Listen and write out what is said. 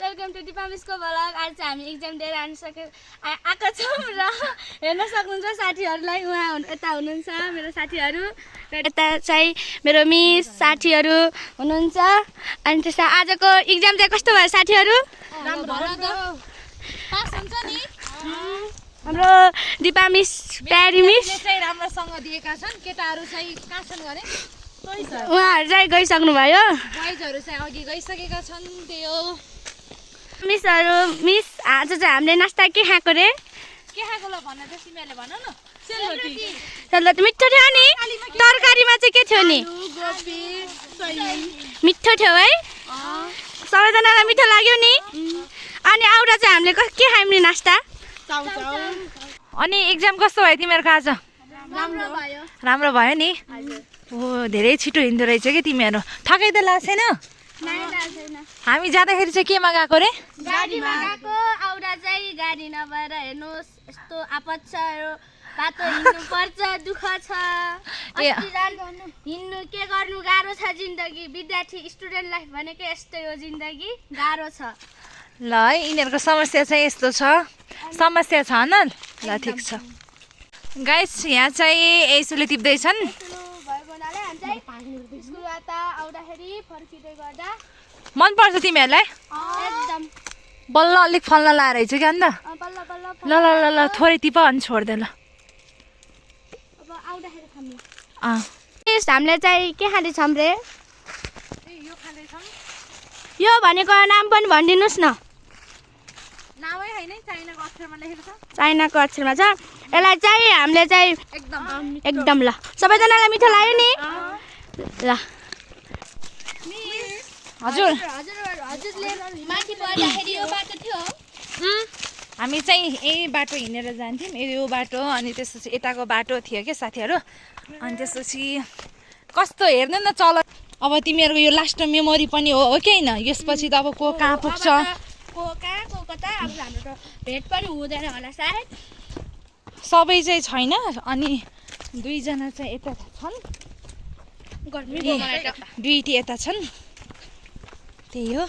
Welcome to Dipa मिसको vlog. आज चाहिँ हामी एक्जाम दिएर आएको छौँ र हेर्न सक्नुहुन्छ साथीहरूलाई। उहाँ यता हुनुहुन्छ मेरो साथीहरू र यता चाहिँ मेरो मिस साथीहरू हुनुहुन्छ। अनि त्यसमा आजको एक्जाम चाहिँ कस्तो भयो साथीहरू? हाम्रो दिपा मिस प्यारी मिस राम्रोसँग दिएका छन्। केटाहरू चाहिँ कहाँ छन् गरे? उहाँहरू चाहिँ गइसक्नु भयो। बोइजहरू चाहिँ अघि गइसकेका छन्। त्यो मिसहरू मिस आज चाहिँ हामीले नास्ता के खाएको रे? के खाएको ल भन त, तिमीहरूले भन न। सेलरोटी मिठो थियो नि। तरकारीमा चाहिँ के थियो नि? मिठो थियो है, सबैजनालाई मिठो लाग्यो नि। अनि आउँदा चाहिँ हामीले के खायौँ नि नास्ता? अनि एक्जाम कस्तो भयो तिमीहरूको आज? राम्रो भयो नि। ओ धेरै छिटो हिँड्दो रहेछ कि तिमीहरू। थकाइ त लाग्छ छैन? हामी जाँदाखेरि चाहिँ केमा गएको रे? गाडीमा गएको। आउँदा चाहिँ गाडी नभएर हेर्नुहोस् यस्तो आपत छ, बाटो हिँड्नु पर्छ, दुःख छ। हिँड्नु के गर्नु गाह्रो छ जिन्दगी। विद्यार्थी स्टुडेन्ट लाइफ भनेको यस्तै हो, जिन्दगी गाह्रो छ। ल है, यिनीहरूको समस्या चाहिँ यस्तो छ। समस्या छ न? ल ठिक छ। गाइस यहाँ चाहिँ यसोले टिप्दैछन्। मन पर्छ तिमीहरूलाई? एकदम बल्ल अलिक फल्न लाएर रहेछ क्या अन्त। ल ल ल ल थोरै टिप अनि छोड्दै ल। हामीले चाहिँ के खाँदैछौँ रे? यो भनेको नाम पनि भनिदिनुहोस् न। चाइनाको अक्षरमा छ। यसलाई चाहिँ हामीले चाहिँ एकदम ल सबैजनालाई मिठो लाग्यो नि। ल हजुर हजुरले माथि पर्दाखेरि यो बाटो थियो। हामी चाहिँ यही बाटो हिँडेर जान्थ्यौँ। यो बाटो अनि त्यसपछि यताको बाटो थियो क्या साथीहरू। अनि त्यसपछि कस्तो हेर्नु न चल। अब तिमीहरूको यो लास्ट मेमोरी पनि हो कि होइन? यसपछि त अब को कहाँ पुग्छ? को कहाँ को कता। अब हाम्रो त भेट पनि हुँदैन होला सायद। सबै चाहिँ छैन। अनि दुईजना चाहिँ यता छन्, दुईटी यता छन्। त्यही हो।